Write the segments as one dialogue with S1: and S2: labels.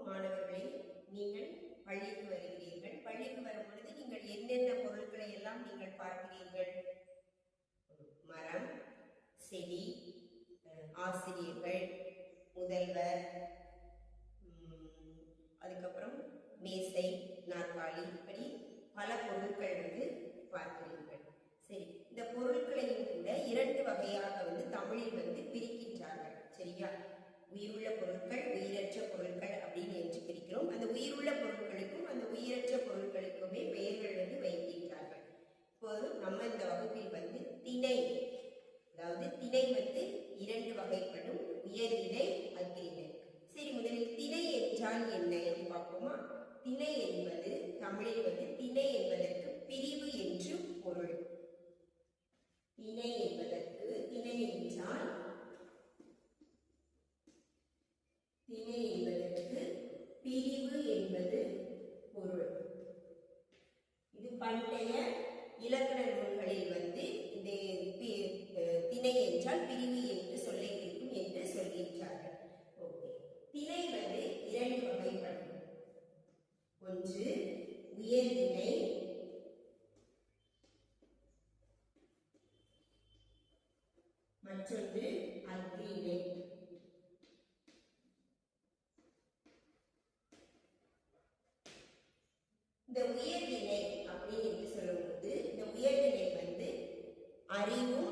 S1: மாணவர்களே, நீங்கள் பள்ளிக்கு வருகிறீர்கள். பள்ளிக்கு வரும் பொழுது நீங்கள் என்னென்ன பொருட்களை எல்லாம் நீங்கள் பார்க்கிறீர்கள்? மரம், செடி, ஆசிரியர்கள், முதல்வர், அதுக்கப்புறம் மேசை, நாற்காலி, இப்படி பல பொருட்கள் பார்க்கிறீர்கள். சரி, இந்த பொருட்களையும் கூட இரண்டு வகையாக தமிழில் பிரிக்கின்றார்கள். சரியா? உயிருள்ள பொருட்கள், உயிரற்ற பொருட்கள் அப்படின்னு என்று பிரிக்கிறோம். அந்த உயிருள்ள பொருட்களுக்கும் அந்த உயிரற்ற பொருட்களுக்குமே பெயர்கள் வைக்கின்றார்கள். இப்போது நம்ம இந்த வகுப்பில் திணை, அதாவது திணை இரண்டு வகைப்படும்: உயர்திணை, அஃறிணை. சரி, முதலில் திணை என்றால் என்ன என்று பார்ப்போமா? திணை என்பது தமிழில் திணை என்பதற்கு பிரிவு என்று பொருள். திணை என்பதற்கு, திணை என்றால் திணை என்பதற்கு பிரிவு என்பது பொருள். இது பண்டைய இலக்கண நூல்களில் திணை என்றால் பிரிவு என்று சொல்ல இருக்கும் என்று சொல்கின்றார்கள். ஓகே, திணை இரண்டு வகைப்படும். ஒன்று உயர்திணை, மற்றொன்று அஃறிணை. இந்த உயர்திணை அப்படின்னு சொல்லும்போது, இந்த உயர்திணை அறிவும்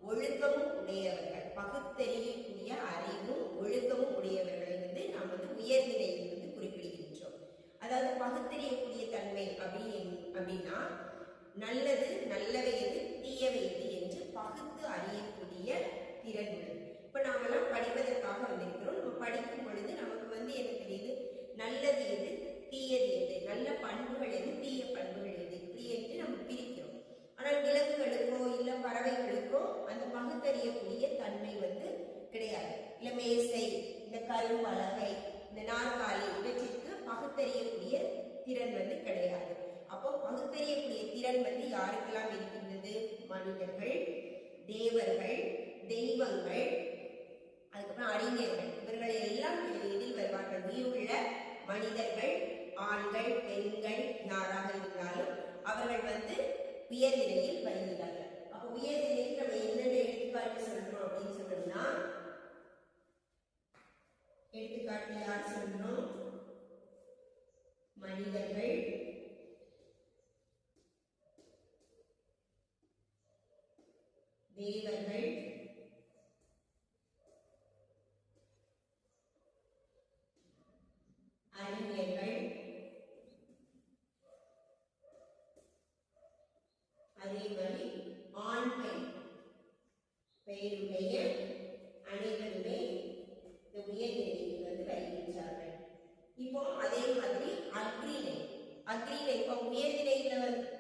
S1: ஒழுக்கமும் உடையவர்கள், பகுத்தறியக்கூடிய அறிவும் ஒழுக்கமும் உடையவர்களை நாம் உயர்திணையில் குறிப்பிடுகின்றோம். அதாவது பகுத்தறியக்கூடிய தன்மை அப்படின்னா நல்லது நல்லவை எது, தீயவை எது என்று பகுத்து அறியக்கூடிய திறன் உள்ளது. இப்ப நாமெல்லாம் படிப்பதற்காக வந்திருக்கிறோம். நம்ம படிக்கும் பொழுது நமக்கு என்ன தெரியுது? நல்லது எது, தீயது எது, நல்ல பண்புகள் எது, தீய பண்புகள் எது, இப்படி என்று நம்ம பிரிக்கிறோம். ஆனால் விலங்குகளுக்கோ இல்ல பறவைகளுக்கோ அந்த பகுத்தறியக்கூடிய தன்மை கிடையாது. இல்ல மேசை, இந்த கரும்பலகை, இந்த நாற்காலி, இவற்றிற்கு பகுத்தறியக்கூடிய திறன் கிடையாது. அப்போ பகுத்தறியக்கூடிய திறன் யாருக்கெல்லாம் இருக்கின்றது? மனிதர்கள், தேவர்கள், தெய்வங்கள், அதுக்கப்புறம் அறிஞர்கள், இவர்கள் எல்லாம் இதில் வருவார்கள். உயிருள்ள மனிதர்கள், ஆண்கள், பெண்கள், யாராக இருந்தாலும் அவர்கள் உயர்நிலையில் வருகிறார்கள். அப்ப உயர்நிலையில் நம்ம என்னென்ன எடுத்துக்காட்டு சொல்றோம் அப்படின்னு சொன்னோம்னா, எடுத்துக்காட்டு யார் சொல்றோம்? மனிதர்கள், தேவர்கள், அறிஞர்கள், அதே மாதிரி ஆண் பெண் பெயருடைய அனைவருமே இந்த உயர்நிலையில் வருகின்றார்கள். இப்போ அதே மாதிரி அஃறிணை, அஃறிணை இப்போ உயர்நிலையில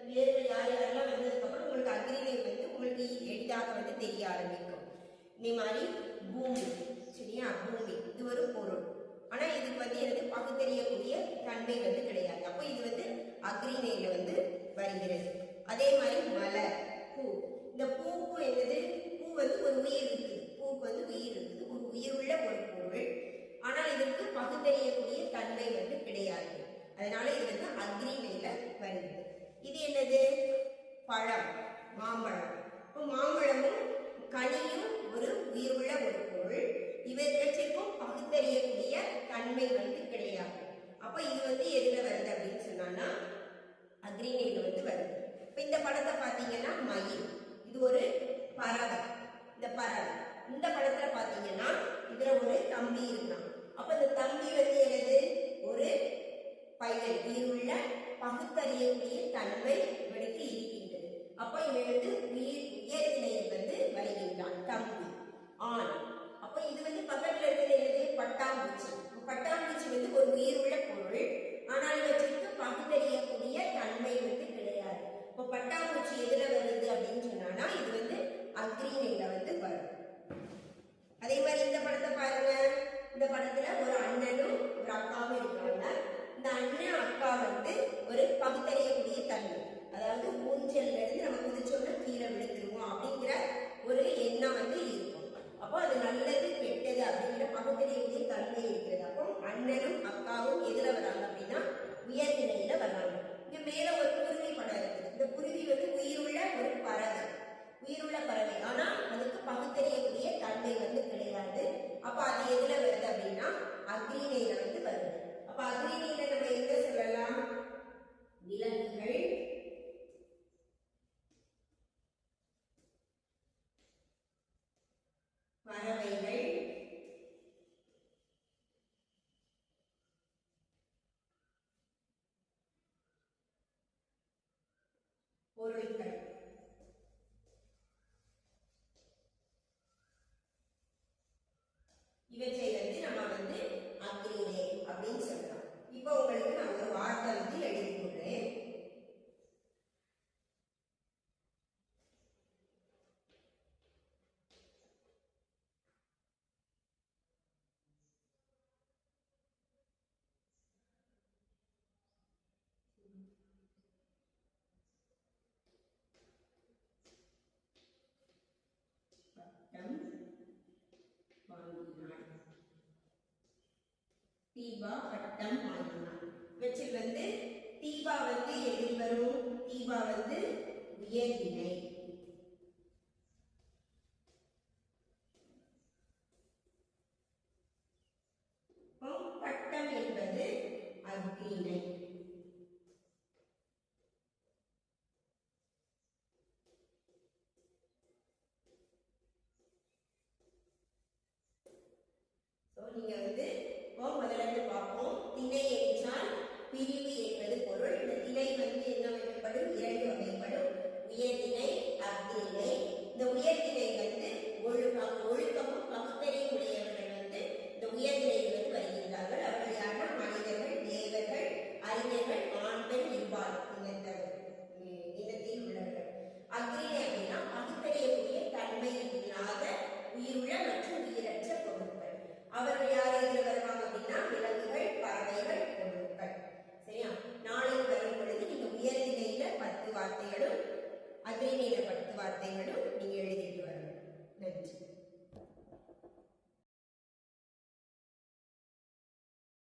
S1: பேர்கள் யார் யாரெல்லாம் வந்ததுக்கு அப்புறம் உங்களுக்கு அஃறிணை உங்களுக்கு எளிதாக தெரிய ஆரம்பிக்கும். இதே மாதிரி பூமி, சரியா? பூமி இது ஒரு பொருள். ஆனா இதுக்கு எனக்கு பகுத்தறியக்கூடிய தன்மை கிடையாது. அப்போ இது அஃறிணையில வருகிறது. அதே மாதிரி மலர், பூ. இந்த பூக்கும் என்னது? பூ ஒரு உயிர் இருக்குது. பூக்கு உயிர் இருக்குது, ஒரு உயிருள்ள ஒரு பொருள். ஆனால் இதற்கு பகுத்தறியக்கூடிய தன்மை கிடையாது. அதனால இது அஃறிணையில வருகிறது. இது என்னது? பழம், மாம்பழம். இப்போ மாம்பழமும் கனியும் ஒரு உயிருள்ள ஒரு பொருள். இவற்றிற்கும் பகுத்தறியக்கூடிய தன்மை கிடையாது. அப்ப இது எதுல வருது அப்படின்னு சொன்னா அஃறிணையில வருது. இப்ப இந்த படத்தை பாத்தீங்கன்னா மயில், இது ஒரு பறவை. இந்த பறவை இந்த படத்துல பாத்தீங்கன்னா இதுல ஒரு தம்பி இருக்கான். அப்ப இந்த தம்பி என்னது? ஒரு பையன், உயிருள்ள பகுத்தறியக்கூடிய தன்மை இவனுக்கு இருக்கின்றது. அப்ப இவன் உயர்திணையில் வருகின்றான். தம்பி ஆண். அப்ப இது பக்கத்துல இருக்கிறது பட்டாம்பூச்சி. பட்டாம்பூச்சி ஒரு உயிருள்ள பொருள். ஆனால் இவற்றுக்கு பகுத்தறியக்கூடிய தன்மை கிடையாது. இப்போ பட்டாம்பூச்சி எதுல வருது அப்படின்னு சொன்னா இது அஃறிணையில வரும். அதே மாதிரி இந்த படத்தை பாருங்க. இந்த படத்துல ஒரு அண்ணனும் ஒரு அக்காவும் இருக்காங்க. இந்த அண்ணன் அக்கா ஒரு பகுத்தறியக்கூடிய தன்மை, அதாவது ஊஞ்சல்ல இருந்து நம்ம குதிச்சோம்னா கீழே விழுந்துருவோம் அப்படிங்கிற ஒரு எண்ணம் இருக்கும். அப்போ அது நல்லது கெட்டது அப்படிங்கிற பகுத்தறியக்கூடிய தன்மை இருக்கிறது. அப்போ அண்ணனும் அக்கா எல்லாரும் எதுல வராங்க அப்படின்னா உயர்நிலையில வர்றாங்க. இங்க மேல ஒரு குருவி படம் இருக்குது. இந்த குருவி வந்து உயிருள்ள ஒரு பறவை, உயிருள்ள பறவை. ஆனா அதுக்கு பகுத்தறியக்கூடிய தன்மை வந்து கிடையாது. அப்ப அது எதுல வருது அப்படின்னா அக்ரிணையில வந்து வருது. அப்ப அக்ரிணையில நம்ம எங்க சொல்லலாம்? விலங்குகள், பறவைகள், பொருட்கள். இவற்றை வந்து நம்ம வந்து அக்ரிணை அப்படின்னு சொல்லலாம். இப்போ உங்களுக்கு நான் ஒரு வார்த்தை வந்து எழுதி கொடுறேன். பட்டம் வாங்கினாள். தீபா பட்டம் வாங்கினாள். இவற்றில் வந்து தீபா வந்து எதில் வரும்? தீபா வந்து உயர்நிலை. பட்டம் என்பது அக்ரிணை. நீங்க வந்து முதல்ல பார்ப்போம். திணை என்றால் பிரிவு என்பது பொருள். இந்த திணை வந்து என்ன வகைப்படும்? 2 வகைப்படும். உயர்திணை, அக்ரிணை. இந்த உயர்திணை வந்து ஒழுக்கமும் பகுத்தறிவும் உடையவர்கள் வந்து இந்த உயர்திணையில் வந்து வருகின்றார்கள். அவர்கள் யாருன்னா மனிதர்கள், தேவர்கள், அறிஞர்கள், ஆண் பெண் இருபால் இனத்தில் உள்ளவர்கள். அக்ரிணை அப்படின்னா பகுத்தறியக்கூடிய தன்மை இல்லாத உயிருள்ள மற்றும் உயிரற்ற பொருட்கள். அவர்கள் யார் எதில் வருவாங்க அப்படின்னா விலங்குகள், பறவைகள், பொருட்கள். சரியா? நாளைக்கு வரும் பொழுது நீங்க உயர்நிலையில 10 வார்த்தைகளும் அக்ரிணையில 10 வார்த்தைகளும் நீங்க எழுதிட்டு வரணும். நன்றி.